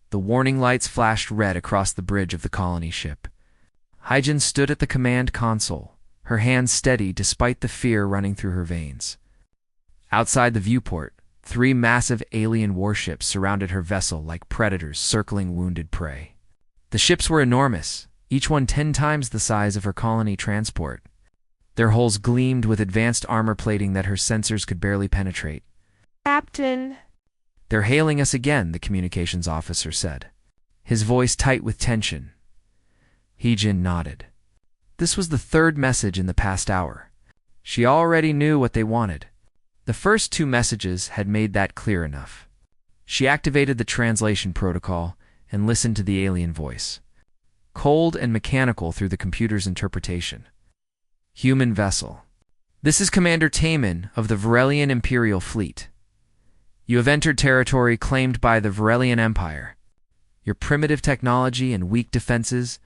The warning lights flashed red across the bridge of the colony ship. Hyjin stood at the command console, her hands steady despite the fear running through her veins. Outside the viewport, 3 massive alien warships surrounded her vessel like predators circling wounded prey. The ships were enormous, each one 10 times the size of her colony transport. Their hulls gleamed with advanced armor plating that her sensors could barely penetrate. "Captain." "They're hailing us again," the communications officer said, his voice tight with tension. Hyjin nodded. This was the 3rd message in the past hour. She already knew what they wanted. The first 2 messages had made that clear enough. She activated the translation protocol and listened to the alien voice, cold and mechanical through the computer's interpretation. Human vessel. "This is Commander Taman of the Varelian Imperial Fleet. You have entered territory claimed by the Varelian Empire. Your primitive technology and weak defenses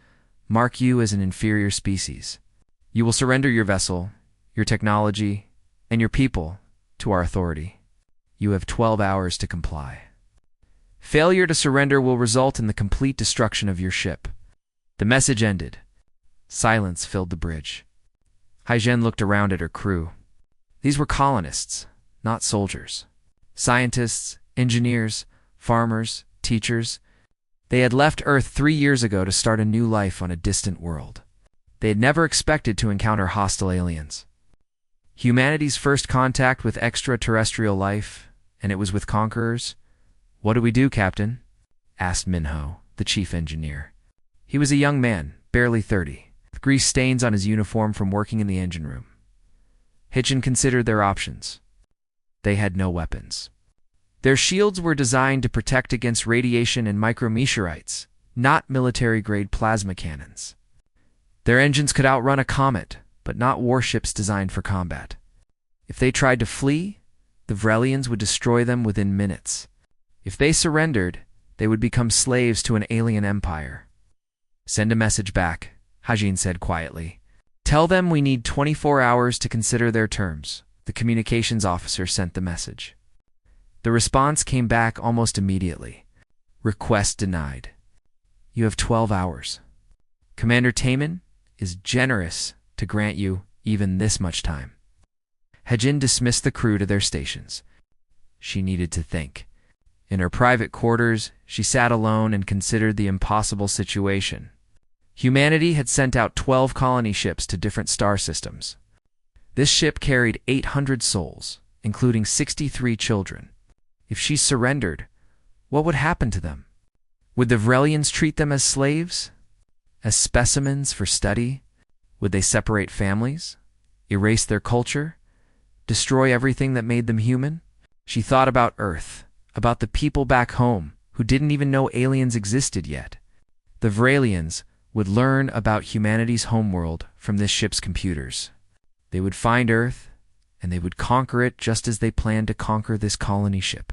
mark you as an inferior species. You will surrender your vessel, your technology, and your people to our authority. You have 12 hours to comply. Failure to surrender will result in the complete destruction of your ship." The message ended. Silence filled the bridge. Hyjin looked around at her crew. These were colonists, not soldiers. Scientists, engineers, farmers, teachers. They had left Earth 3 years ago to start a new life on a distant world. They had never expected to encounter hostile aliens. Humanity's first contact with extraterrestrial life, and it was with conquerors. "What do we do, Captain?" asked Minho, the chief engineer. He was a young man, barely 30, with grease stains on his uniform from working in the engine room. Hyjin considered their options. They had no weapons. Their shields were designed to protect against radiation and micrometeorites, not military-grade plasma cannons. Their engines could outrun a comet, but not warships designed for combat. If they tried to flee, the Vrelians would destroy them within minutes. If they surrendered, they would become slaves to an alien empire. "Send a message back," Hyjin said quietly. "Tell them we need 24 hours to consider their terms." The communications officer sent the message. The response came back almost immediately. "Request denied. You have 12 hours. Commander Taman is generous to grant you even this much time." Hyjin dismissed the crew to their stations. She needed to think. In her private quarters, she sat alone and considered the impossible situation. Humanity had sent out 12 colony ships to different star systems. This ship carried 800 souls, including 63 children. If she surrendered, what would happen to them? Would the Vrelians treat them as slaves? As specimens for study? Would they separate families? Erase their culture? Destroy everything that made them human? She thought about Earth, about the people back home who didn't even know aliens existed yet. The Vrelians would learn about humanity's homeworld from this ship's computers. They would find Earth, and they would conquer it just as they planned to conquer this colony ship.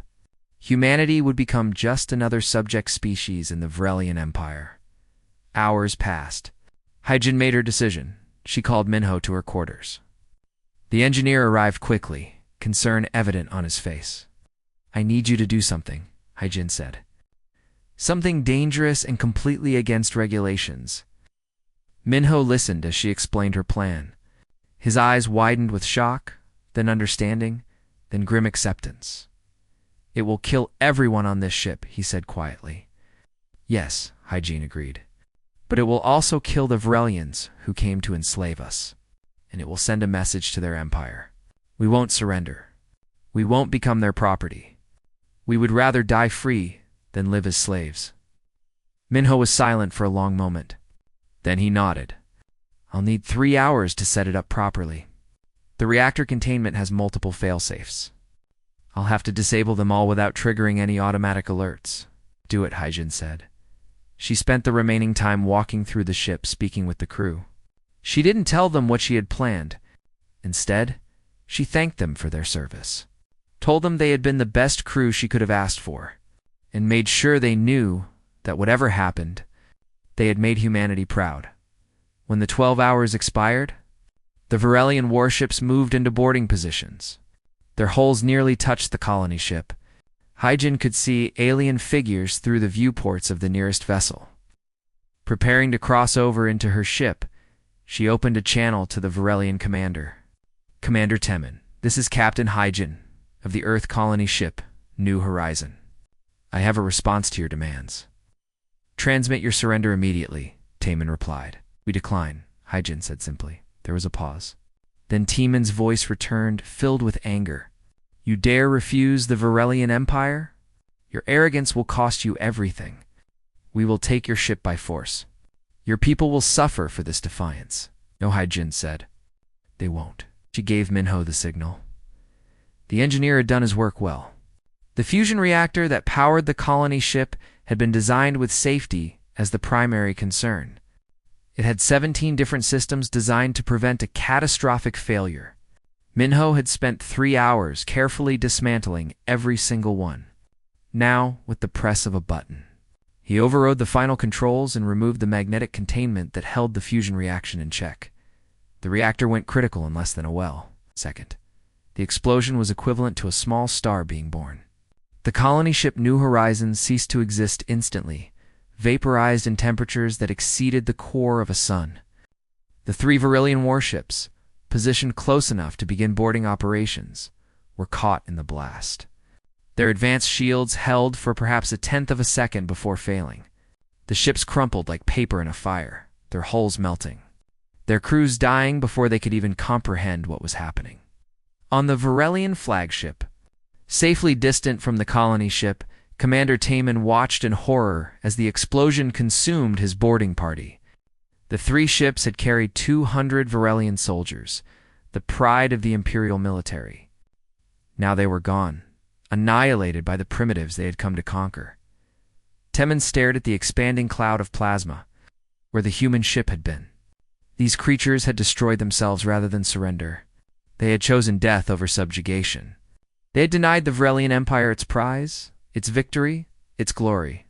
Humanity would become just another subject species in the Vrelian Empire. Hours passed. Hyjin made her decision. She called Minho to her quarters. The engineer arrived quickly, concern evident on his face. "I need you to do something," Hyjin said. "Something dangerous and completely against regulations." Minho listened as she explained her plan. His eyes widened with shock, then understanding, then grim acceptance. "It will kill everyone on this ship," he said quietly. "Yes," Hyjin agreed. "But it will also kill the Vrelians who came to enslave us. And it will send a message to their empire. We won't surrender. We won't become their property. We would rather die free than live as slaves." Minho was silent for a long moment. Then he nodded. "I'll need 3 hours to set it up properly. The reactor containment has multiple failsafes. I'll have to disable them all without triggering any automatic alerts." "Do it," Hyjin said. She spent the remaining time walking through the ship speaking with the crew. She didn't tell them what she had planned. Instead, she thanked them for their service, told them they had been the best crew she could have asked for, and made sure they knew that whatever happened, they had made humanity proud. When the 12 hours expired, the Varelian warships moved into boarding positions. Their hulls nearly touched the colony ship. Hyjin could see alien figures through the viewports of the nearest vessel. Preparing to cross over into her ship, she opened a channel to the Varelian commander. "Commander Temin, this is Captain Hyjin of the Earth colony ship, New Horizon. I have a response to your demands." "Transmit your surrender immediately," Temin replied. "We decline," Hyjin said simply. There was a pause. Then Temin's voice returned, filled with anger. "You dare refuse the Varelian Empire? Your arrogance will cost you everything. We will take your ship by force. Your people will suffer for this defiance." "No," Hyjin said. "They won't." She gave Minho the signal. The engineer had done his work well. The fusion reactor that powered the colony ship had been designed with safety as the primary concern. It had 17 different systems designed to prevent a catastrophic failure. Minho had spent 3 hours carefully dismantling every single one. Now, with the press of a button, he overrode the final controls and removed the magnetic containment that held the fusion reaction in check. The reactor went critical in less than a second. The explosion was equivalent to a small star being born. The colony ship New Horizons ceased to exist instantly, vaporized in temperatures that exceeded the core of a sun. The 3 Varelian warships, positioned close enough to begin boarding operations, were caught in the blast. Their advanced shields held for perhaps 1/10 of a second before failing. The ships crumpled like paper in a fire, their hulls melting, their crews dying before they could even comprehend what was happening. On the Varelian flagship, safely distant from the colony ship, Commander Temin watched in horror as the explosion consumed his boarding party. The 3 ships had carried 200 Varelian soldiers, the pride of the Imperial military. Now they were gone, annihilated by the primitives they had come to conquer. Temin stared at the expanding cloud of plasma, where the human ship had been. These creatures had destroyed themselves rather than surrender. They had chosen death over subjugation. They had denied the Varelian Empire its prize, its victory, its glory.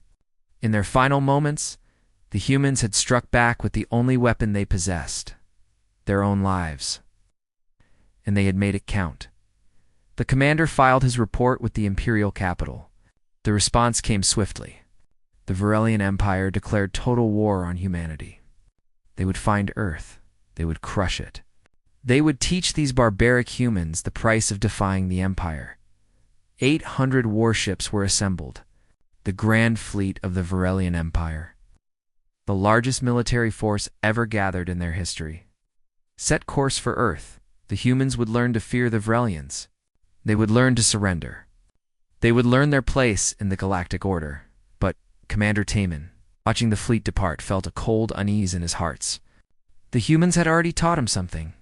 In their final moments, the humans had struck back with the only weapon they possessed, their own lives. And they had made it count. The commander filed his report with the Imperial capital. The response came swiftly. The Varelian Empire declared total war on humanity. They would find Earth. They would crush it. They would teach these barbaric humans the price of defying the Empire. 800 warships were assembled, the grand fleet of the Varelian Empire, the largest military force ever gathered in their history. Set course for Earth, the humans would learn to fear the Varelians. They would learn to surrender. They would learn their place in the galactic order. But Commander Temin, watching the fleet depart, felt a cold unease in his heart. The humans had already taught him something.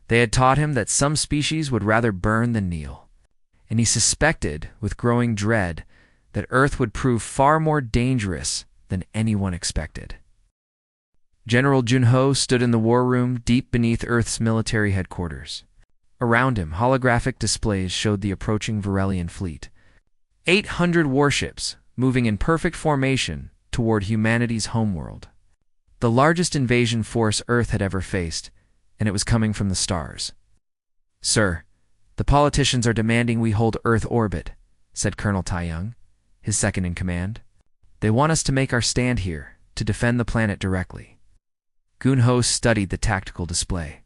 They had taught him that some species would rather burn than kneel. And he suspected, with growing dread, that Earth would prove far more dangerous than anyone expected. General Junho stood in the war room deep beneath Earth's military headquarters. Around him, holographic displays showed the approaching Varelian fleet. 800 warships, moving in perfect formation toward humanity's homeworld. The largest invasion force Earth had ever faced, and it was coming from the stars. "Sir, the politicians are demanding we hold Earth orbit," said Colonel Taiyang, his second in command. "They want us to make our stand here, to defend the planet directly." Gunho studied the tactical display.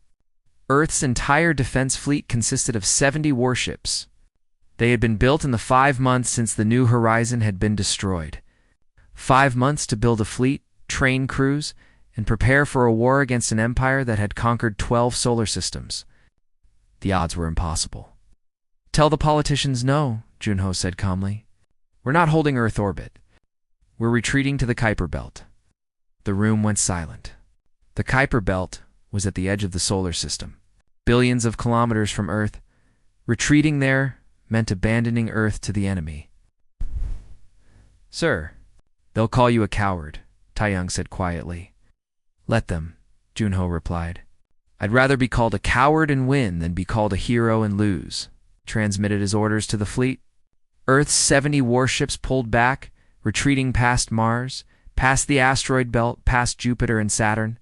Earth's entire defense fleet consisted of 70 warships. They had been built in the 5 months since the New Horizon had been destroyed. 5 months to build a fleet, train crews, and prepare for a war against an empire that had conquered 12 solar systems. The odds were impossible. "Tell the politicians no," Junho said calmly. "We're not holding Earth orbit. We're retreating to the Kuiper Belt." The room went silent. The Kuiper Belt was at the edge of the solar system, billions of kilometers from Earth. Retreating there meant abandoning Earth to the enemy. "Sir, they'll call you a coward," Taiyang said quietly. "Let them," Junho replied. "I'd rather be called a coward and win than be called a hero and lose," transmitted his orders to the fleet. Earth's 70 warships pulled back, retreating past Mars, past the asteroid belt, past Jupiter and Saturn.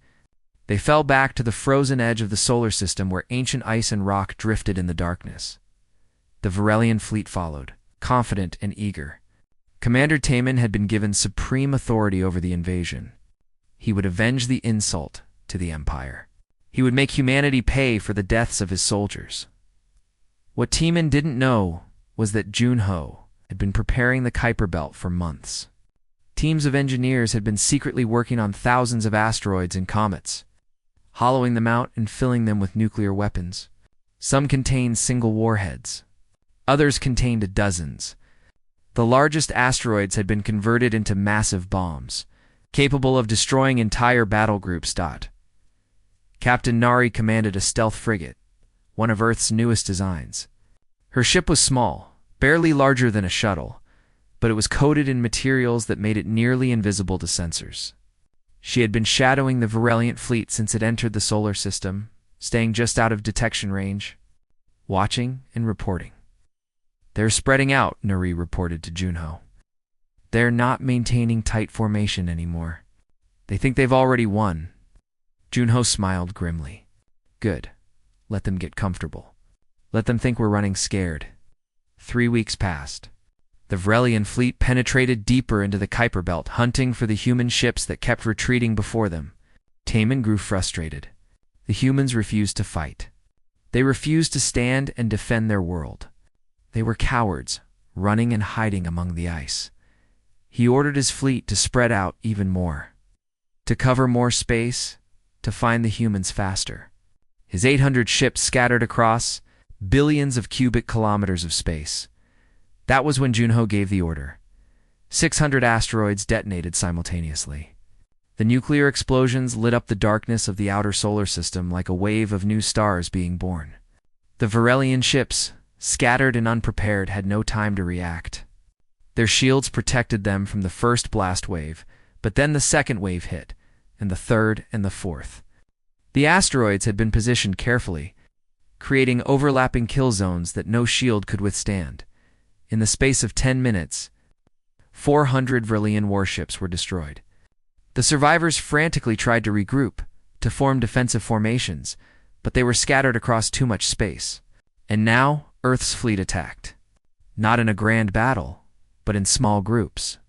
They fell back to the frozen edge of the solar system where ancient ice and rock drifted in the darkness. The Varelian fleet followed. confident and eager. Commander Taman had been given supreme authority over the invasion. He would avenge the insult to the Empire. He would make humanity pay for the deaths of his soldiers. What Taman didn't know was that Junho had been preparing the Kuiper Belt for months. Teams of engineers had been secretly working on thousands of asteroids and comets, hollowing them out and filling them with nuclear weapons. Some contained single warheads. Others contained dozens. The largest asteroids had been converted into massive bombs, capable of destroying entire battle groups. Captain Nari commanded a stealth frigate, one of Earth's newest designs. Her ship was small, barely larger than a shuttle, but it was coated in materials that made it nearly invisible to sensors. She had been shadowing the Vireliant fleet since it entered the solar system, staying just out of detection range, watching and reporting. "They're spreading out," Nari reported to Junho. "They're not maintaining tight formation anymore. They think they've already won." Junho smiled grimly. "Good. Let them get comfortable. Let them think we're running scared." 3 weeks passed. The Virelian fleet penetrated deeper into the Kuiper Belt, hunting for the human ships that kept retreating before them. Taman grew frustrated. The humans refused to fight. They refused to stand and defend their world. They were cowards, running and hiding among the ice. He ordered his fleet to spread out even more, to cover more space, to find the humans faster. His 800 ships scattered across billions of cubic kilometers of space. That was when Junho gave the order. 600 asteroids detonated simultaneously. The nuclear explosions lit up the darkness of the outer solar system like a wave of new stars being born. The Virelian ships, scattered and unprepared, had no time to react. Their shields protected them from the first blast wave, but then the second wave hit, and the third and the fourth. The asteroids had been positioned carefully, creating overlapping kill zones that no shield could withstand. In the space of 10 minutes, 400 Virelian warships were destroyed. The survivors frantically tried to regroup, to form defensive formations, but they were scattered across too much space. And now, Earth's fleet attacked. Not in a grand battle, but in small groups,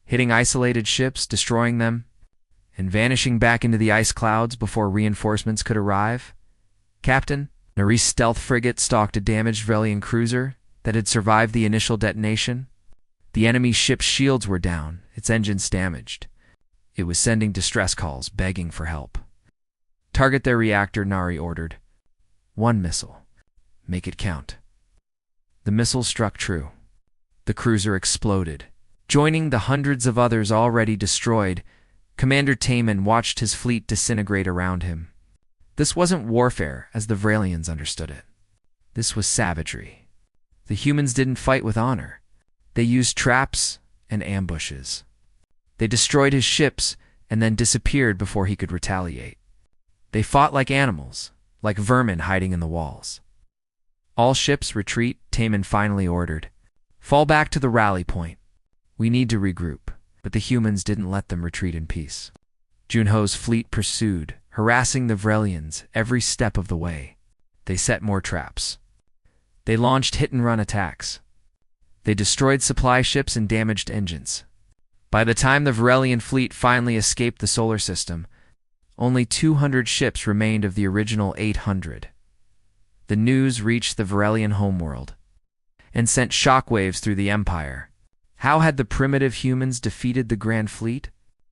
hitting isolated ships, destroying them, and vanishing back into the ice clouds before reinforcements could arrive. Captain, Nari's stealth frigate stalked a damaged Virelian cruiser that had survived the initial detonation. The enemy ship's shields were down, its engines damaged. It was sending distress calls, begging for help. "Target their reactor," Nari ordered. "One missile. Make it count." The missile struck true. The cruiser exploded. Joining the hundreds of others already destroyed, Commander Taman watched his fleet disintegrate around him. This wasn't warfare as the Virelians understood it. This was savagery. The humans didn't fight with honor. They used traps and ambushes. They destroyed his ships and then disappeared before he could retaliate. They fought like animals, like vermin hiding in the walls. "All ships retreat," Taman finally ordered. "Fall back to the rally point. We need to regroup." But the humans didn't let them retreat in peace. Junho's fleet pursued, harassing the Virelians every step of the way. They set more traps. They launched hit-and-run attacks. They destroyed supply ships and damaged engines. By the time the Virelian fleet finally escaped the solar system, only 200 ships remained of the original 800. The news reached the Virelian homeworld and sent shockwaves through the Empire. How had the primitive humans defeated the Grand Fleet?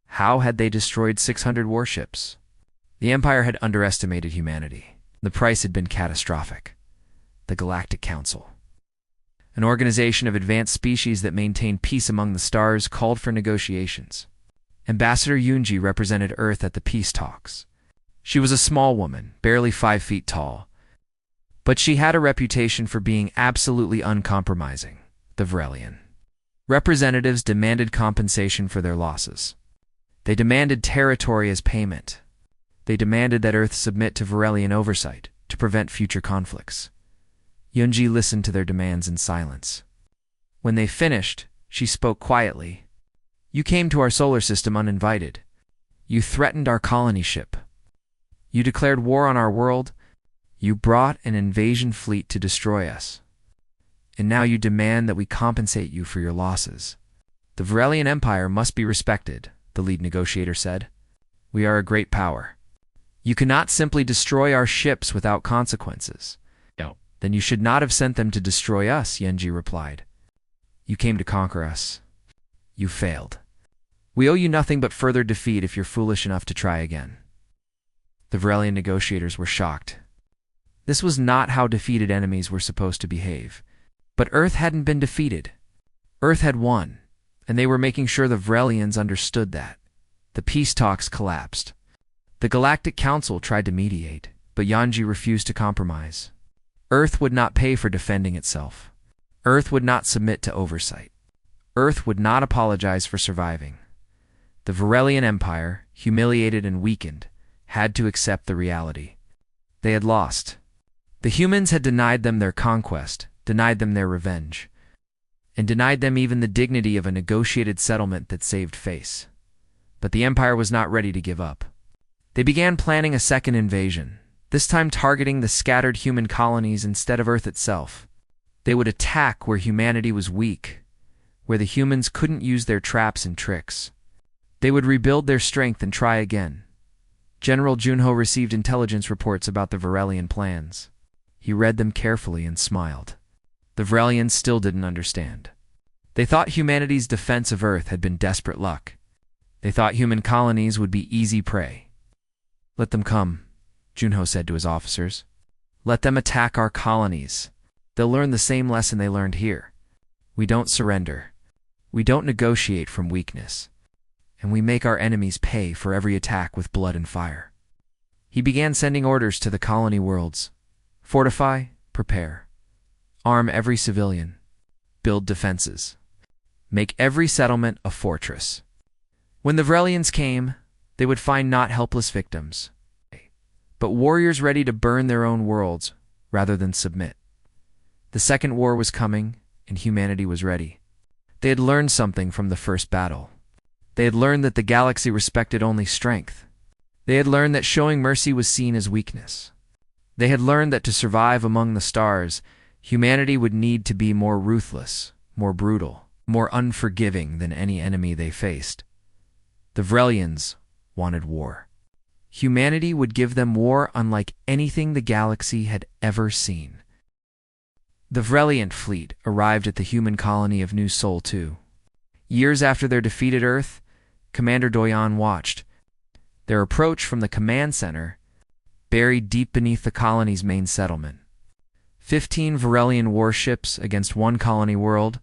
How had they destroyed 600 warships? The Empire had underestimated humanity. The price had been catastrophic. The Galactic Council, an organization of advanced species that maintained peace among the stars, called for negotiations. Ambassador Yunji represented Earth at the peace talks. She was a small woman, barely 5 feet tall, but she had a reputation for being absolutely uncompromising. The Virelian representatives demanded compensation for their losses. They demanded territory as payment. They demanded that Earth submit to Virelian oversight to prevent future conflicts. Yunji listened to their demands in silence. When they finished, she spoke quietly. "You came to our solar system uninvited. You threatened our colony ship. You declared war on our world. You brought an invasion fleet to destroy us. and now you demand that we compensate you for your losses. The Varelian Empire must be respected, the lead negotiator said. We are a great power. You cannot simply destroy our ships without consequences. No. Then you should not have sent them to destroy us, Yenji replied. You came to conquer us. You failed. We owe you nothing but further defeat if you're foolish enough to try again. The Varelian negotiators were shocked. This was not how defeated enemies were supposed to behave. But Earth hadn't been defeated. Earth had won, and they were making sure the Varelians understood that. The peace talks collapsed. The Galactic Council tried to mediate, but Yanji refused to compromise. Earth would not pay for defending itself. Earth would not submit to oversight. Earth would not apologize for surviving. The Varelian Empire, humiliated and weakened, had to accept the reality. They had lost. The humans had denied them their conquest, denied them their revenge, and denied them even the dignity of a negotiated settlement that saved face. But the Empire was not ready to give up. They began planning a second invasion, this time targeting the scattered human colonies instead of Earth itself. They would attack where humanity was weak, where the humans couldn't use their traps and tricks. They would rebuild their strength and try again. General Junho received intelligence reports about the Varelian plans. He read them carefully and smiled. The Varelians still didn't understand. They thought humanity's defense of Earth had been desperate luck. They thought human colonies would be easy prey. Let them come, Junho said to his officers. Let them attack our colonies. They'll learn the same lesson they learned here. We don't surrender. We don't negotiate from weakness. And we make our enemies pay for every attack with blood and fire. He began sending orders to the colony worlds. Fortify, prepare. Arm every civilian. Build defenses. Make every settlement a fortress. When the Varelians came, they would find not helpless victims, but warriors ready to burn their own worlds rather than submit. The second war was coming, and humanity was ready. They had learned something from the first battle. They had learned that the galaxy respected only strength. They had learned that showing mercy was seen as weakness. They had learned that to survive among the stars, humanity would need to be more ruthless, more brutal, more unforgiving than any enemy they faced. The Varelians wanted war. Humanity would give them war unlike anything the galaxy had ever seen. The Varelian fleet arrived at the human colony of New Sol 2. Years after their defeated Earth, Commander Doyon watched. Their approach from the command center, buried deep beneath the colony's main settlement. 15 Varelian warships against one colony world.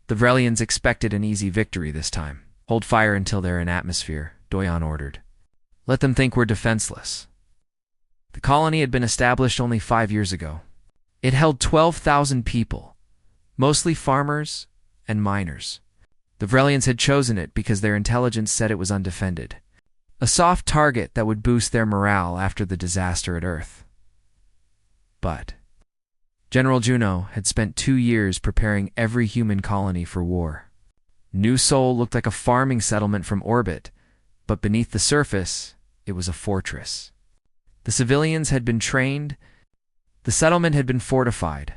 The Varelians expected an easy victory this time. Hold fire until they're in atmosphere, Doyon ordered. Let them think we're defenseless. The colony had been established only 5 years ago. It held 12,000 people, mostly farmers and miners. The Varelians had chosen it because their intelligence said it was undefended. A soft target that would boost their morale after the disaster at Earth. But General Juno had spent 2 years preparing every human colony for war. New Sol looked like a farming settlement from orbit, but beneath the surface, it was a fortress. The civilians had been trained, the settlement had been fortified,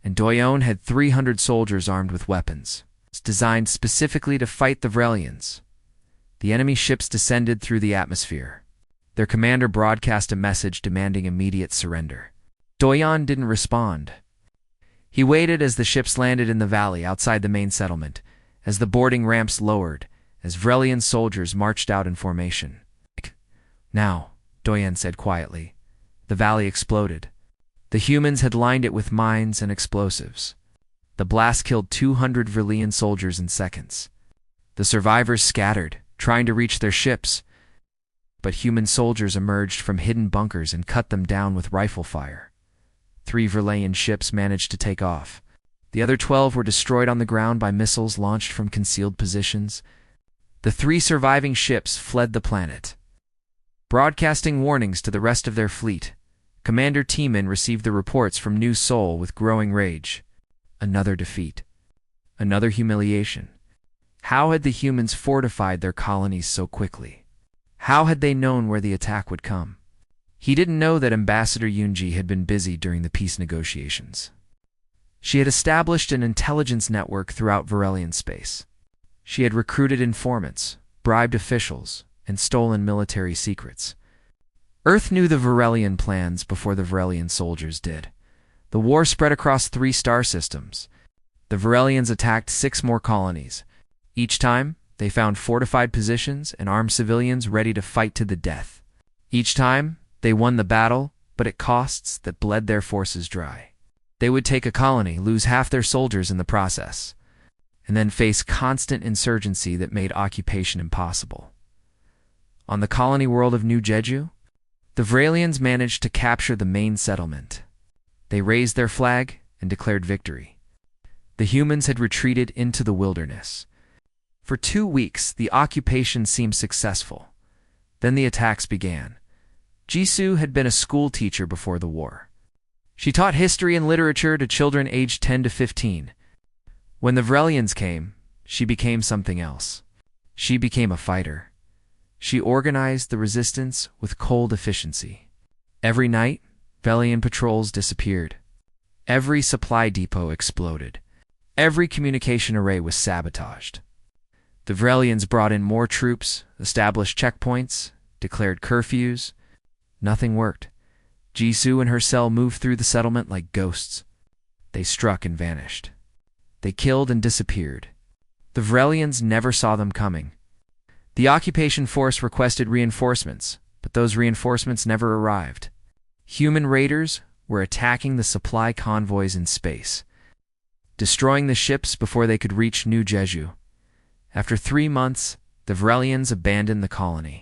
and Doyon had 300 soldiers armed with weapons, designed specifically to fight the Varelians. The enemy ships descended through the atmosphere. Their commander broadcast a message demanding immediate surrender. Doyon didn't respond. He waited as the ships landed in the valley outside the main settlement, as the boarding ramps lowered, as Varelian soldiers marched out in formation. Now, Doyon said quietly. The valley exploded. The humans had lined it with mines and explosives. The blast killed 200 Varelian soldiers in seconds. The survivors scattered, trying to reach their ships, but human soldiers emerged from hidden bunkers and cut them down with rifle fire. 3 Varelian ships managed to take off. The other 12 were destroyed on the ground by missiles launched from concealed positions. The 3 surviving ships fled the planet. Broadcasting warnings to the rest of their fleet, Commander Teeman received the reports from New Sol with growing rage. Another defeat. Another humiliation. How had the humans fortified their colonies so quickly? How had they known where the attack would come? He didn't know that Ambassador Yunji had been busy during the peace negotiations. She had established an intelligence network throughout Varelian space. She had recruited informants, bribed officials, and stolen military secrets. Earth knew the Varelian plans before the Varelian soldiers did. The war spread across 3 star systems. The Varelians attacked 6 more colonies. Each time, they found fortified positions and armed civilians ready to fight to the death. Each time, they won the battle, but at costs that bled their forces dry. They would take a colony, lose half their soldiers in the process, and then face constant insurgency that made occupation impossible. On the colony world of New Jeju, the Varelians managed to capture the main settlement. They raised their flag and declared victory. The humans had retreated into the wilderness. For 2 weeks, the occupation seemed successful. Then the attacks began. Jisoo had been a school teacher before the war. She taught history and literature to children aged 10 to 15. When the Varelians came, she became something else. She became a fighter. She organized the resistance with cold efficiency. Every night, Varelian patrols disappeared. Every supply depot exploded. Every communication array was sabotaged. The Varelians brought in more troops, established checkpoints, declared curfews. Nothing worked. Jisoo and her cell moved through the settlement like ghosts. They struck and vanished. They killed and disappeared. The Varelians never saw them coming. The occupation force requested reinforcements, but those reinforcements never arrived. Human raiders were attacking the supply convoys in space, destroying the ships before they could reach New Jeju. After 3 months, the Varelians abandoned the colony.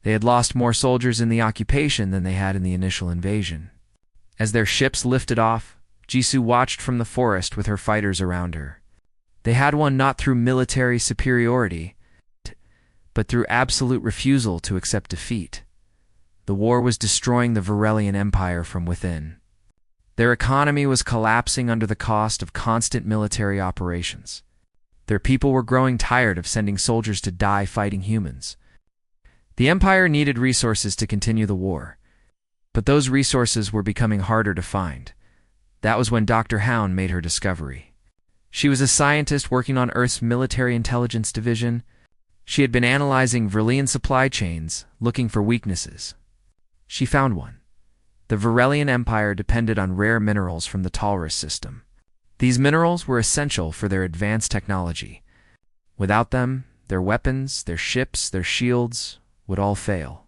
They had lost more soldiers in the occupation than they had in the initial invasion. As their ships lifted off, Jisoo watched from the forest with her fighters around her. They had won not through military superiority, but through absolute refusal to accept defeat. The war was destroying the Varelian Empire from within. Their economy was collapsing under the cost of constant military operations. Their people were growing tired of sending soldiers to die fighting humans. The Empire needed resources to continue the war, but those resources were becoming harder to find. That was when Dr. Hound made her discovery. She was a scientist working on Earth's military intelligence division. She had been analyzing Varelian supply chains, looking for weaknesses. She found one. The Varelian Empire depended on rare minerals from the Taurus system. These minerals were essential for their advanced technology. Without them, their weapons, their ships, their shields would all fail.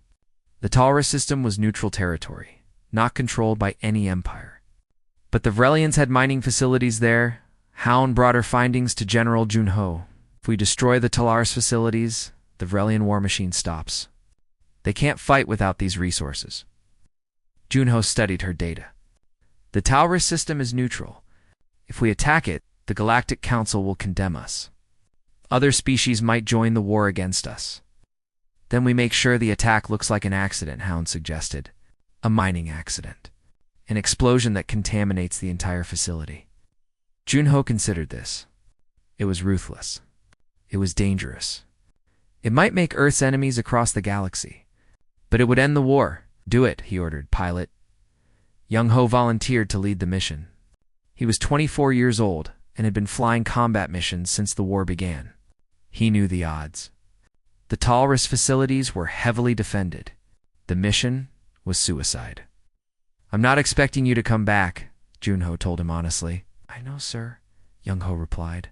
The Taurus system was neutral territory, not controlled by any empire. But the Varelians had mining facilities there. Hound brought her findings to General Junho. If we destroy the Taurus facilities, the Varelian war machine stops. They can't fight without these resources. Junho studied her data. The Taurus system is neutral. If we attack it, the Galactic Council will condemn us. Other species might join the war against us. Then we make sure the attack looks like an accident, Hound suggested. A mining accident. An explosion that contaminates the entire facility. Junho considered this. It was ruthless. It was dangerous. It might make Earth's enemies across the galaxy. But it would end the war. Do it, he ordered, pilot. Young Ho volunteered to lead the mission. He was 24 years old and had been flying combat missions since the war began. He knew the odds. The Taurus facilities were heavily defended. The mission was suicide. I'm not expecting you to come back, Junho told him honestly. I know, sir, Young Ho replied.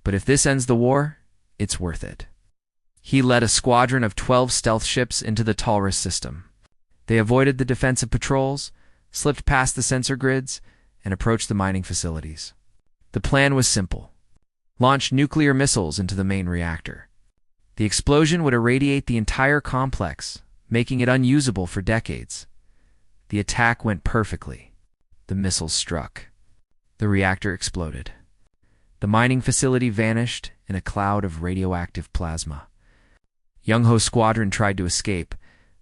But if this ends the war, it's worth it. He led a squadron of 12 stealth ships into the Taurus system. They avoided the defensive patrols, slipped past the sensor grids, and approached the mining facilities. The plan was simple. Launch nuclear missiles into the main reactor. The explosion would irradiate the entire complex, making it unusable for decades. The attack went perfectly. The missiles struck. The reactor exploded. The mining facility vanished in a cloud of radioactive plasma. Young Ho's squadron tried to escape,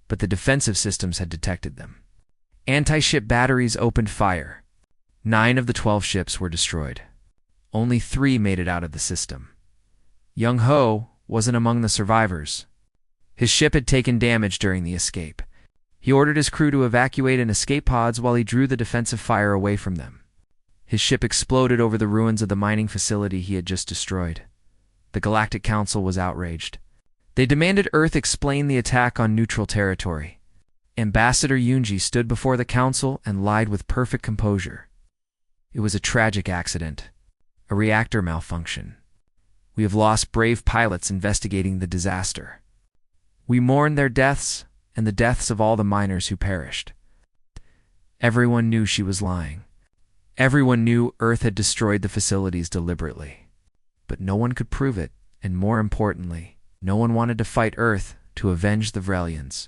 but the defensive systems had detected them. Anti-ship batteries opened fire. 9 of the 12 ships were destroyed. Only 3 made it out of the system. Young Ho wasn't among the survivors. His ship had taken damage during the escape. He ordered his crew to evacuate in escape pods while he drew the defensive fire away from them. His ship exploded over the ruins of the mining facility he had just destroyed. The Galactic Council was outraged. They demanded Earth explain the attack on neutral territory. Ambassador Yunji stood before the council and lied with perfect composure. It was a tragic accident, a reactor malfunction. We have lost brave pilots investigating the disaster. We mourn their deaths and the deaths of all the miners who perished. Everyone knew she was lying. Everyone knew Earth had destroyed the facilities deliberately. But no one could prove it, and more importantly, no one wanted to fight Earth to avenge the Vrelians.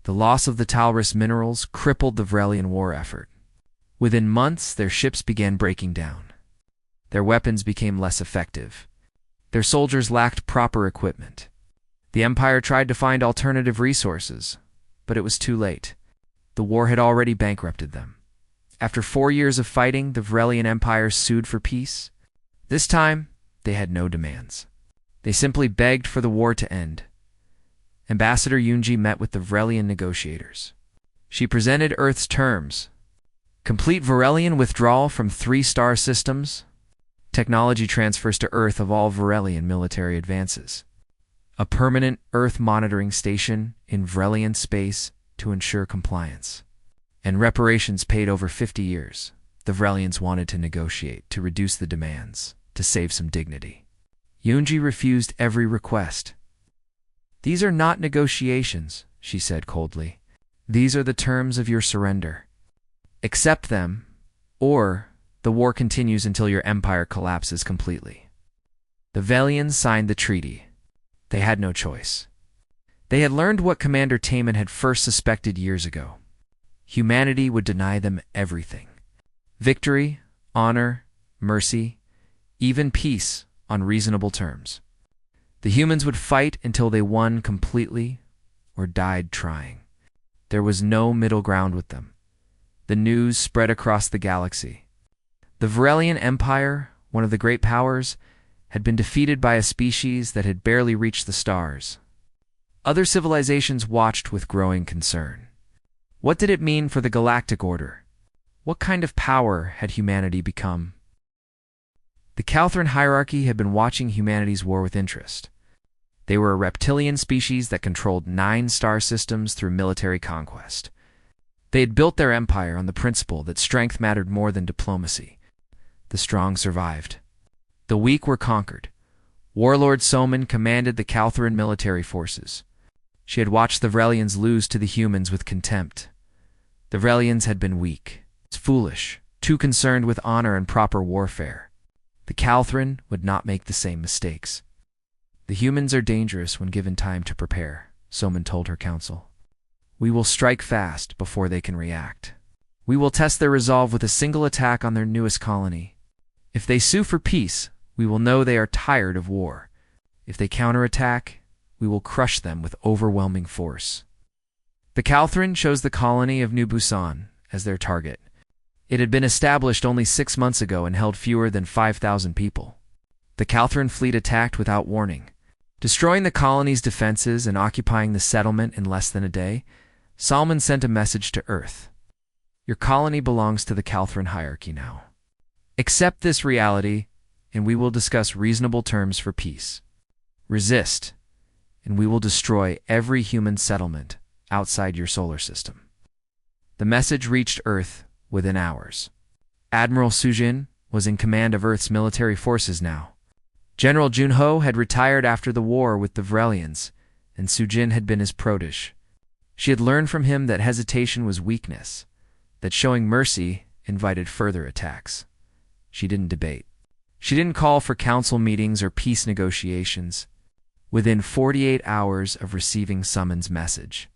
The loss of the Talrus minerals crippled the Vrelian war effort. Within months, their ships began breaking down. Their weapons became less effective. Their soldiers lacked proper equipment. The Empire tried to find alternative resources, but it was too late. The war had already bankrupted them. After 4 years of fighting, the Vrelian Empire sued for peace. This time, they had no demands. They simply begged for the war to end. Ambassador Yunji met with the Vrelian negotiators. She presented Earth's terms: complete Vrelian withdrawal from 3 star systems, technology transfers to Earth of all Vrelian military advances, a permanent Earth monitoring station in Vrelian space to ensure compliance, and reparations paid over 50 years. The Vrelians wanted to negotiate to reduce the demands, to save some dignity. Yunji refused every request. "These are not negotiations," she said coldly. "These are the terms of your surrender. Accept them, or the war continues until your empire collapses completely." The Vrelians signed the treaty. They had no choice. They had learned what Commander Taman had first suspected years ago. Humanity would deny them everything: victory, honor, mercy, even peace on reasonable terms. The humans would fight until they won completely or died trying. There was no middle ground with them. The news spread across the galaxy. The Vrelian Empire, one of the great powers, had been defeated by a species that had barely reached the stars. Other civilizations watched with growing concern. What did it mean for the galactic order? What kind of power had humanity become? The Calthran hierarchy had been watching humanity's war with interest. They were a reptilian species that controlled 9 star systems through military conquest. They had built their empire on the principle that strength mattered more than diplomacy. The strong survived. The weak were conquered. Warlord Soman commanded the Calthran military forces. She had watched the Vrelians lose to the humans with contempt. The Vrelians had been weak, foolish, too concerned with honor and proper warfare. The Calthran would not make the same mistakes. "The humans are dangerous when given time to prepare," Soman told her council. "We will strike fast before they can react. We will test their resolve with a single attack on their newest colony. If they sue for peace, we will know they are tired of war. If they counterattack, we will crush them with overwhelming force." The Calthran chose the colony of New Busan as their target. It had been established only 6 months ago and held fewer than 5,000 people. The Calthran fleet attacked without warning. Destroying the colony's defenses and occupying the settlement in less than a day, Salman sent a message to Earth. "Your colony belongs to the Calthran hierarchy now. Accept this reality, and we will discuss reasonable terms for peace. Resist, and we will destroy every human settlement outside your solar system." The message reached Earth within hours. Admiral Sujin was in command of Earth's military forces now. General Junho had retired after the war with the Vrelians, and Sujin had been his protege. She had learned from him that hesitation was weakness, that showing mercy invited further attacks. She didn't debate. She didn't call for council meetings or peace negotiations. Within 48 hours of receiving Summon's message,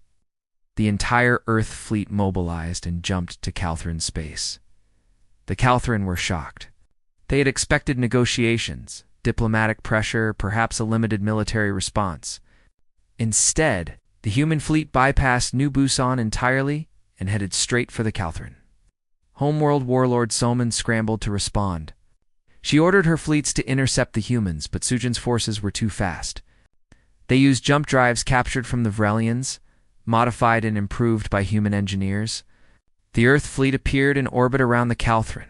the entire Earth fleet mobilized and jumped to Calthran space. The Calthran were shocked. They had expected negotiations, diplomatic pressure, perhaps a limited military response. Instead, the human fleet bypassed New Busan entirely and headed straight for the Calthran. Homeworld warlord Soman scrambled to respond. She ordered her fleets to intercept the humans, but Sujin's forces were too fast. They used jump drives captured from the Vrelians, modified and improved by human engineers. The Earth fleet appeared in orbit around the Calthran,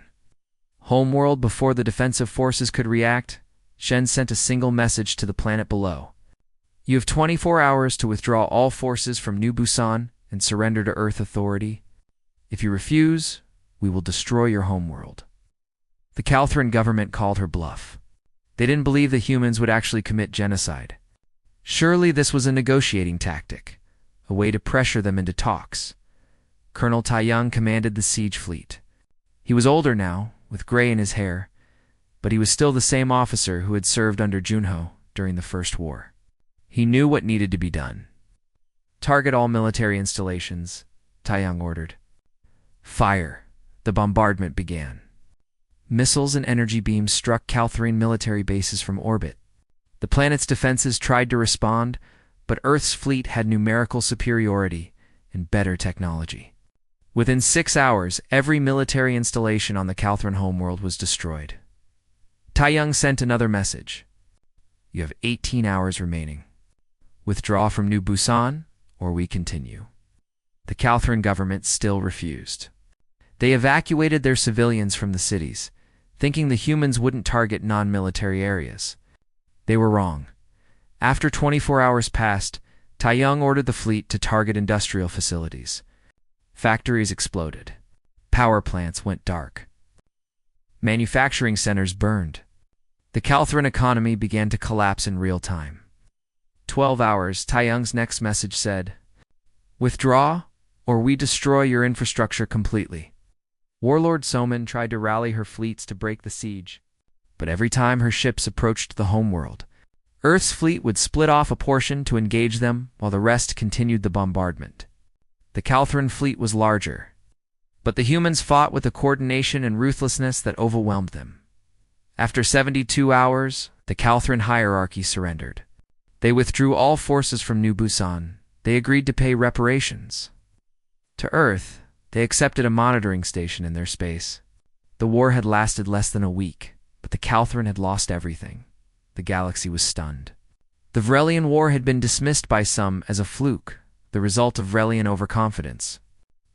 Homeworld, before the defensive forces could react, Shen sent a single message to the planet below. You have 24 hours to withdraw all forces from New Busan and surrender to Earth authority. If you refuse, we will destroy your homeworld. The Calthran government called her bluff. They didn't believe the humans would actually commit genocide. Surely this was a negotiating tactic, a way to pressure them into talks. Colonel Taiyang commanded the siege fleet. He was older now, with gray in his hair, but he was still the same officer who had served under Junho during the First War. He knew what needed to be done. Target all military installations, Taiyang ordered. Fire. The bombardment began. Missiles and energy beams struck Caltharian military bases from orbit. The planet's defenses tried to respond, but Earth's fleet had numerical superiority and better technology. Within 6 hours, every military installation on the Calthran homeworld was destroyed. Taiyang sent another message. You have 18 hours remaining. Withdraw from New Busan, or we continue. The Calthran government still refused. They evacuated their civilians from the cities, thinking the humans wouldn't target non-military areas. They were wrong. After 24 hours passed, Taiyang ordered the fleet to target industrial facilities. Factories exploded. Power plants went dark. Manufacturing centers burned. The Calthran economy began to collapse in real time. 12 hours, Taiyang's next message said, Withdraw, or we destroy your infrastructure completely. Warlord Soman tried to rally her fleets to break the siege, but every time her ships approached the homeworld, Earth's fleet would split off a portion to engage them while the rest continued the bombardment. The Calthran fleet was larger, but the humans fought with a coordination and ruthlessness that overwhelmed them. After 72 hours, the Calthran hierarchy surrendered. They withdrew all forces from New Busan. They agreed to pay reparations. To Earth, they accepted a monitoring station in their space. The war had lasted less than a week, but the Calthran had lost everything. The galaxy was stunned. The Vrelian War had been dismissed by some as a fluke, the result of Vrelian overconfidence.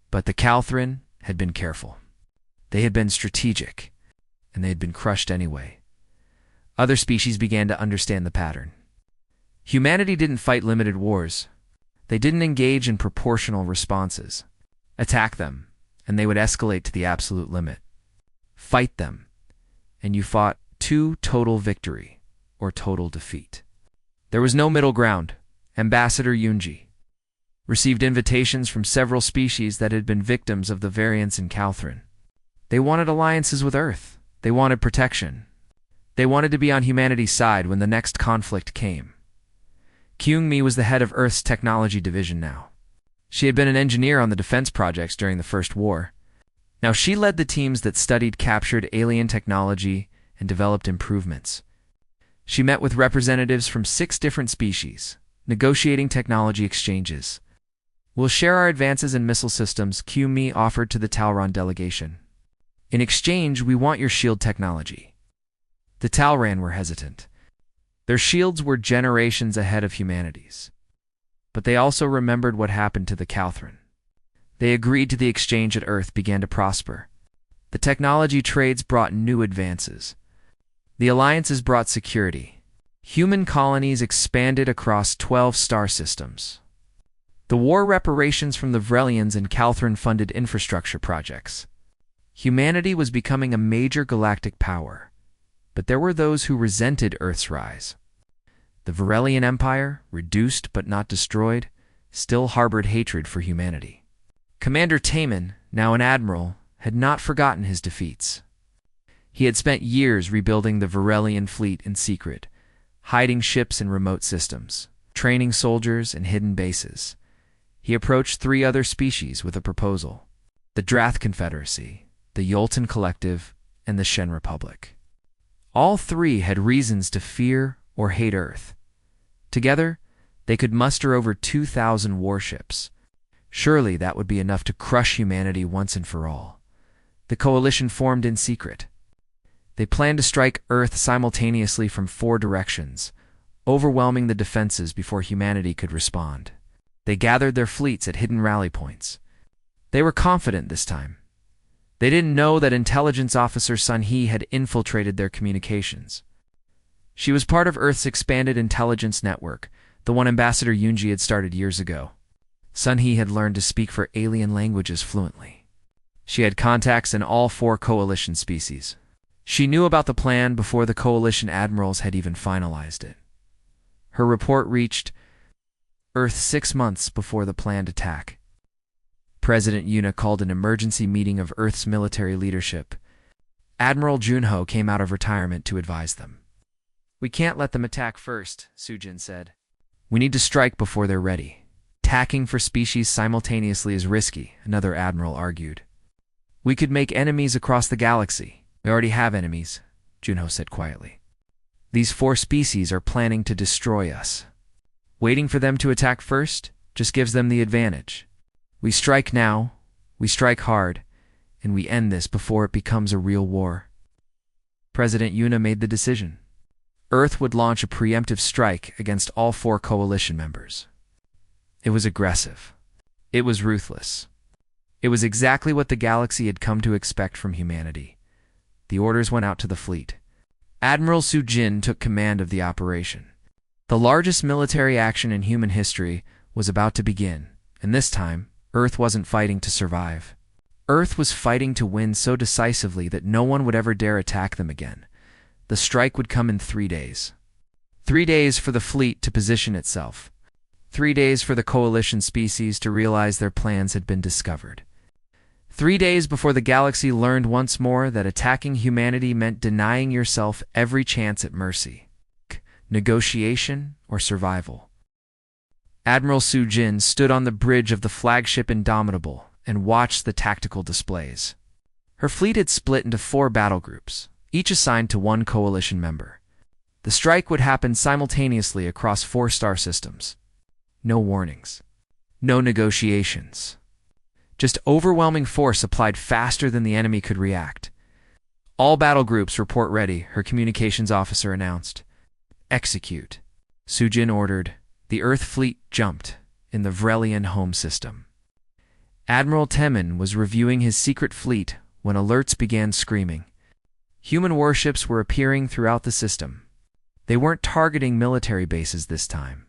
But the Calthran had been careful. They had been strategic, and they had been crushed anyway. Other species began to understand the pattern. Humanity didn't fight limited wars. They didn't engage in proportional responses. Attack them, and they would escalate to the absolute limit. Fight them, and you fought to total victory or total defeat. There was no middle ground. Ambassador Yunji received invitations from several species that had been victims of the variants in Calthran. They wanted alliances with Earth. They wanted protection. They wanted to be on humanity's side when the next conflict came. Kyung-mi was the head of Earth's technology division now. She had been an engineer on the defense projects during the First War. Now she led the teams that studied captured alien technology and developed improvements. She met with representatives from 6 different species, negotiating technology exchanges. We'll share our advances in missile systems, Kyung-mi offered to the Talron delegation. In exchange, we want your shield technology. The Talran were hesitant. Their shields were generations ahead of humanity's. But they also remembered what happened to the Calthran. They agreed to the exchange at Earth began to prosper. The technology trades brought new advances. The alliances brought security. Human colonies expanded across 12 star systems. The war reparations from the Vrelians and Calthran funded infrastructure projects. Humanity was becoming a major galactic power, but there were those who resented Earth's rise. The Vrelian Empire, reduced but not destroyed, still harbored hatred for humanity. Commander Taman, now an admiral, had not forgotten his defeats. He had spent years rebuilding the Vrelian fleet in secret, hiding ships in remote systems, training soldiers in hidden bases. He approached 3 other species with a proposal: the Drath Confederacy, the Yoltan Collective, and the Shen Republic. All 3 had reasons to fear or hate Earth. Together, they could muster over 2,000 warships. Surely that would be enough to crush humanity once and for all. The coalition formed in secret. They planned to strike Earth simultaneously from 4 directions, overwhelming the defenses before humanity could respond. They gathered their fleets at hidden rally points. They were confident this time. They didn't know that intelligence officer Sun He had infiltrated their communications. She was part of Earth's expanded intelligence network, the one Ambassador Yunji had started years ago. Sun He had learned to speak 4 alien languages fluently. She had contacts in all 4 coalition species. She knew about the plan before the coalition admirals had even finalized it. Her report reached Earth 6 months before the planned attack. President Yuna called an emergency meeting of Earth's military leadership. Admiral Junho came out of retirement to advise them. "We can't let them attack first," Sujin said. "We need to strike before they're ready. Attacking for species simultaneously is risky," another admiral argued. "We could make enemies across the galaxy." "We already have enemies," Junho said quietly. "These 4 species are planning to destroy us. Waiting for them to attack first just gives them the advantage. We strike now, we strike hard, and we end this before it becomes a real war." President Yuna made the decision. Earth would launch a preemptive strike against all 4 coalition members. It was aggressive. It was ruthless. It was exactly what the galaxy had come to expect from humanity. The orders went out to the fleet. Admiral Su Jin took command of the operation. The largest military action in human history was about to begin, and this time, Earth wasn't fighting to survive. Earth was fighting to win so decisively that no one would ever dare attack them again. The strike would come in 3 days. 3 days for the fleet to position itself. 3 days for the coalition species to realize their plans had been discovered. 3 days before the galaxy learned once more that attacking humanity meant denying yourself every chance at mercy, negotiation, or survival. Admiral Su Jin stood on the bridge of the flagship Indomitable and watched the tactical displays. Her fleet had split into 4 battle groups, each assigned to 1 coalition member. The strike would happen simultaneously across 4 star systems. No warnings. No negotiations. Just overwhelming force applied faster than the enemy could react. "All battle groups report ready," her communications officer announced. "Execute," Sujin ordered. The Earth fleet jumped in the Vrelian home system. Admiral Temin was reviewing his secret fleet when alerts began screaming. Human warships were appearing throughout the system. They weren't targeting military bases this time.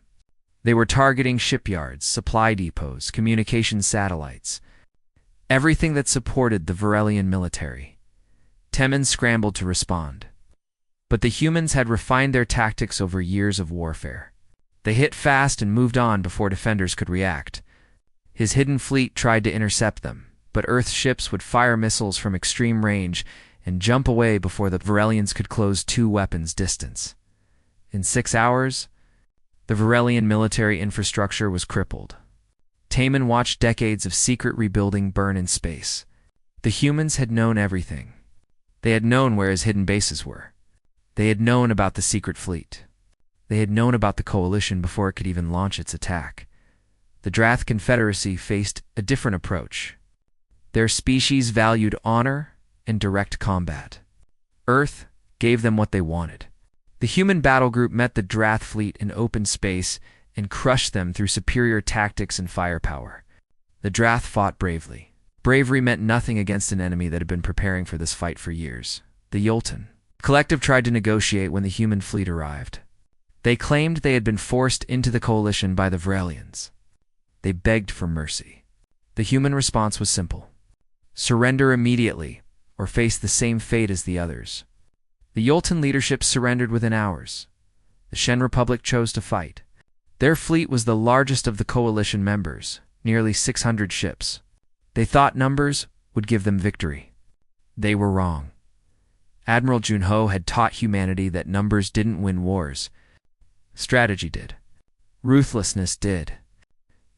They were targeting shipyards, supply depots, communications satellites, everything that supported the Vrelian military. Temin scrambled to respond. But the humans had refined their tactics over years of warfare. They hit fast and moved on before defenders could react. His hidden fleet tried to intercept them, but Earth's ships would fire missiles from extreme range and jump away before the Vrelians could close 2 weapons distance. In 6 hours, the Vrelian military infrastructure was crippled. Taman watched decades of secret rebuilding burn in space. The humans had known everything. They had known where his hidden bases were. They had known about the secret fleet. They had known about the coalition before it could even launch its attack. The Drath Confederacy faced a different approach. Their species valued honor and direct combat. Earth gave them what they wanted. The human battle group met the Drath fleet in open space and crushed them through superior tactics and firepower. The Drath fought bravely. Bravery meant nothing against an enemy that had been preparing for this fight for years. The Yoltan Collective tried to negotiate when the human fleet arrived. They claimed they had been forced into the coalition by the Vrelians. They begged for mercy. The human response was simple: surrender immediately, or face the same fate as the others. The Yoltan leadership surrendered within hours. The Shen Republic chose to fight. Their fleet was the largest of the coalition members, nearly 600 ships. They thought numbers would give them victory. They were wrong. Admiral Junho had taught humanity that numbers didn't win wars. Strategy did. Ruthlessness did.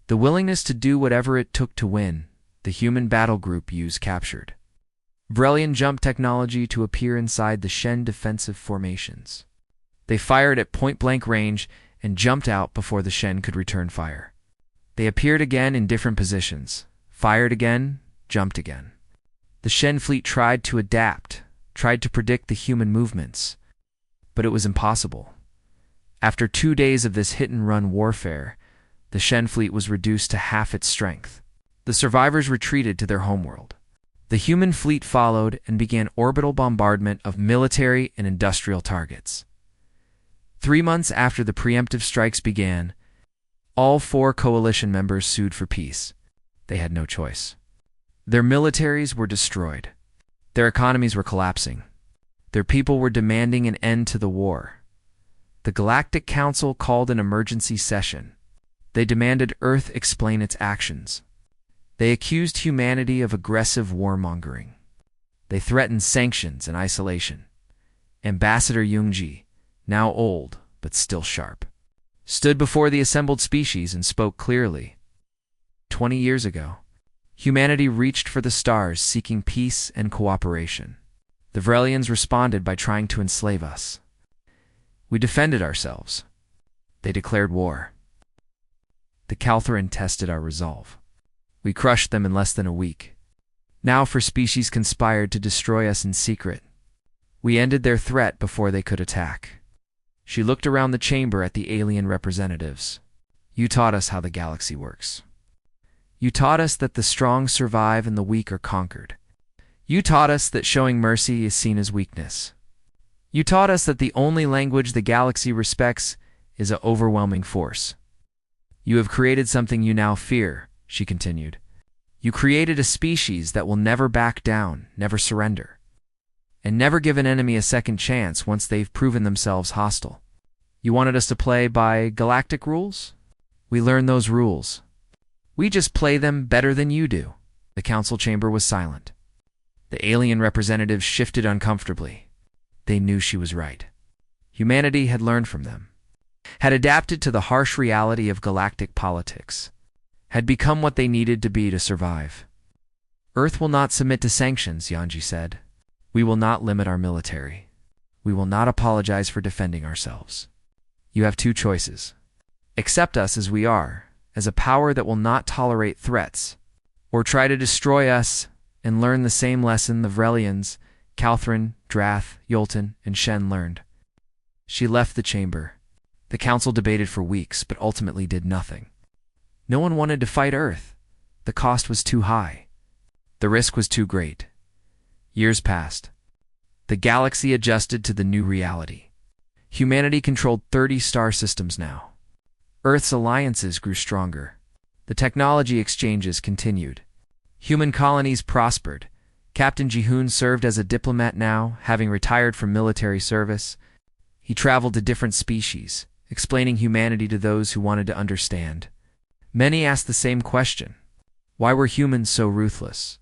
The willingness to do whatever it took to win, the human battle group used captured. Vrelian jump technology to appear inside the Shen defensive formations. They fired at point-blank range and jumped out before the Shen could return fire. They appeared again in different positions, fired again, jumped again. The Shen fleet tried to adapt, tried to predict the human movements, but it was impossible. After 2 days of this hit-and-run warfare, the Shen fleet was reduced to half its strength. The survivors retreated to their homeworld. The human fleet followed and began orbital bombardment of military and industrial targets. 3 months after the preemptive strikes began, all 4 coalition members sued for peace. They had no choice. Their militaries were destroyed. Their economies were collapsing. Their people were demanding an end to the war. The Galactic Council called an emergency session. They demanded Earth explain its actions. They accused humanity of aggressive warmongering. They threatened sanctions and isolation. Ambassador Youngji, now old but still sharp, stood before the assembled species and spoke clearly. 20 years ago, humanity reached for the stars seeking peace and cooperation. The Vrelians responded by trying to enslave us. We defended ourselves. They declared war. The Calthuran tested our resolve. We crushed them in less than a week. Now for species conspired to destroy us in secret. We ended their threat before they could attack. She looked around the chamber at the alien representatives. You taught us how the galaxy works. You taught us that the strong survive and the weak are conquered. You taught us that showing mercy is seen as weakness. You taught us that the only language the galaxy respects is an overwhelming force. You have created something you now fear, she continued. You created a species that will never back down, never surrender, and never give an enemy a second chance once they've proven themselves hostile. You wanted us to play by galactic rules? We learned those rules. We just play them better than you do. The council chamber was silent. The alien representatives shifted uncomfortably. They knew she was right. Humanity had learned from them, had adapted to the harsh reality of galactic politics, had become what they needed to be to survive. Earth will not submit to sanctions, Yanji said. We will not limit our military. We will not apologize for defending ourselves. You have 2 choices. Accept us as we are, as a power that will not tolerate threats, or try to destroy us and learn the same lesson the Vrelians, Calthrin, Drath, Yolton, and Shen learned. She left the chamber. The council debated for weeks, but ultimately did nothing. No one wanted to fight Earth. The cost was too high. The risk was too great. Years passed. The galaxy adjusted to the new reality. Humanity controlled 30 star systems now. Earth's alliances grew stronger. The technology exchanges continued. Human colonies prospered. Captain Jihoon served as a diplomat now, having retired from military service. He traveled to different species, explaining humanity to those who wanted to understand. Many asked the same question. Why were humans so ruthless?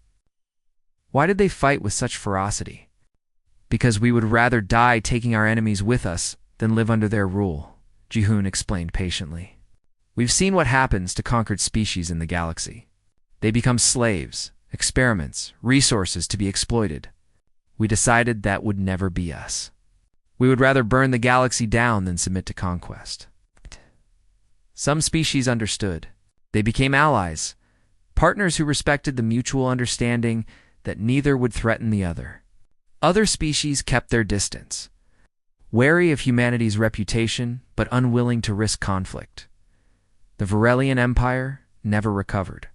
Why did they fight with such ferocity? Because we would rather die taking our enemies with us than live under their rule, Jihoon explained patiently. We've seen what happens to conquered species in the galaxy. They become slaves, experiments, resources to be exploited. We decided that would never be us. We would rather burn the galaxy down than submit to conquest. Some species understood. They became allies, partners who respected the mutual understanding that neither would threaten the other. Other species kept their distance, wary of humanity's reputation but unwilling to risk conflict. The Varelian Empire never recovered.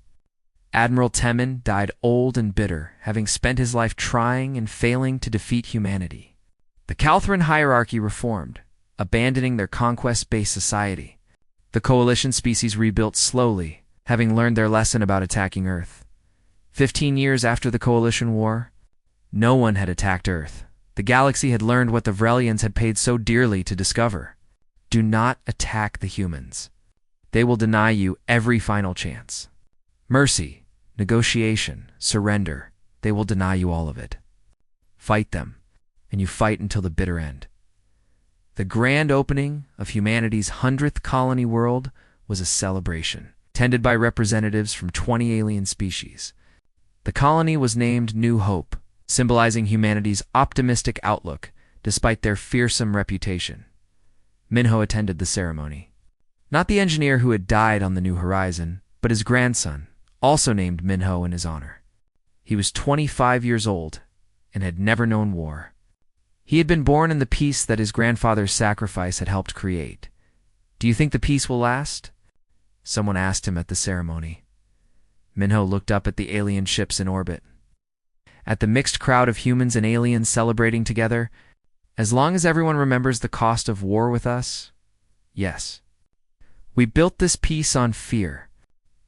Admiral Temin died old and bitter, having spent his life trying and failing to defeat humanity. The Calthuran hierarchy reformed, abandoning their conquest-based society. The coalition species rebuilt slowly, having learned their lesson about attacking Earth. 15 years after the Coalition War, no one had attacked Earth. The galaxy had learned what the Vrelians had paid so dearly to discover. Do not attack the humans. They will deny you every final chance. Mercy, negotiation, surrender, they will deny you all of it. Fight them, and you fight until the bitter end. The grand opening of humanity's 100th colony world was a celebration, attended by representatives from 20 alien species. The colony was named New Hope, symbolizing humanity's optimistic outlook despite their fearsome reputation. Minho attended the ceremony. Not the engineer who had died on the New Horizon, but his grandson, also named Minho in his honor. He was 25 years old and had never known war. He had been born in the peace that his grandfather's sacrifice had helped create. Do you think the peace will last? Someone asked him at the ceremony. Minho looked up at the alien ships in orbit. at the mixed crowd of humans and aliens celebrating together. As long as everyone remembers the cost of war with us, yes. We built this peace on fear.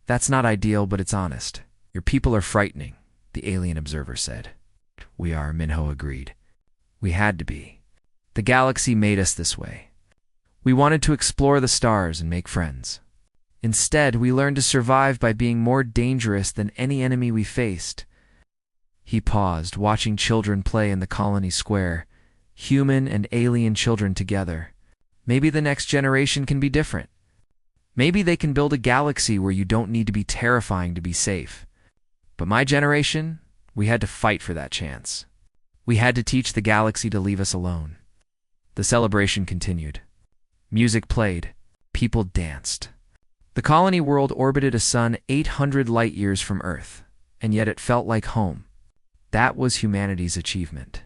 That's not ideal, but it's honest. Your people are frightening, the alien observer said. We are, Minho agreed. We had to be. The galaxy made us this way. We wanted to explore the stars and make friends. Instead, we learned to survive by being more dangerous than any enemy we faced. He paused, watching children play in the colony square, human and alien children together. Maybe the next generation can be different. Maybe they can build a galaxy where you don't need to be terrifying to be safe. But my generation, we had to fight for that chance. We had to teach the galaxy to leave us alone. The celebration continued. Music played. People danced. The colony world orbited a sun 800 light-years from Earth, and yet it felt like home. That was humanity's achievement.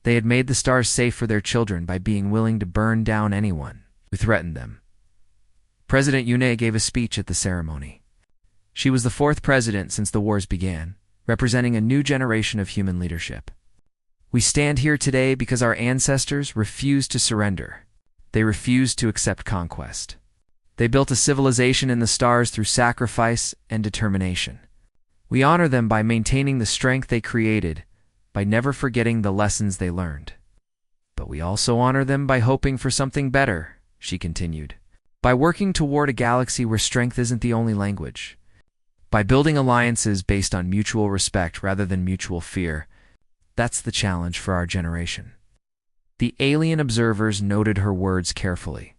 They had made the stars safe for their children by being willing to burn down anyone who threatened them. President Yune gave a speech at the ceremony. She was the fourth president since the wars began, representing a new generation of human leadership. We stand here today because our ancestors refused to surrender. They refused to accept conquest. They built a civilization in the stars through sacrifice and determination. We honor them by maintaining the strength they created, by never forgetting the lessons they learned. But we also honor them by hoping for something better, she continued. By working toward a galaxy where strength isn't the only language. By building alliances based on mutual respect rather than mutual fear. That's the challenge for our generation. The alien observers noted her words carefully.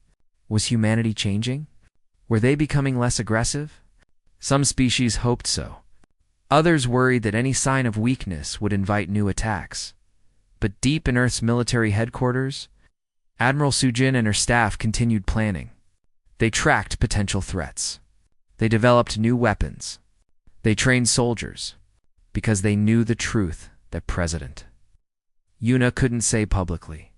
Was humanity changing? Were they becoming less aggressive? Some species hoped so. Others worried that any sign of weakness would invite new attacks. But deep in Earth's military headquarters, Admiral Sujin and her staff continued planning. They tracked potential threats. They developed new weapons. They trained soldiers because they knew the truth that President Yuna couldn't say publicly.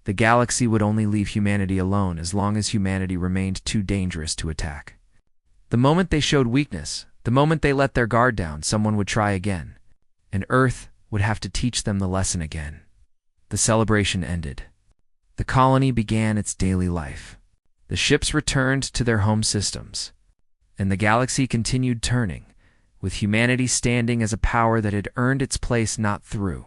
The galaxy would only leave humanity alone as long as humanity remained too dangerous to attack. The moment they showed weakness, the moment they let their guard down, someone would try again, and Earth would have to teach them the lesson again. The celebration ended. The colony began its daily life. The ships returned to their home systems, and the galaxy continued turning, with humanity standing as a power that had earned its place not through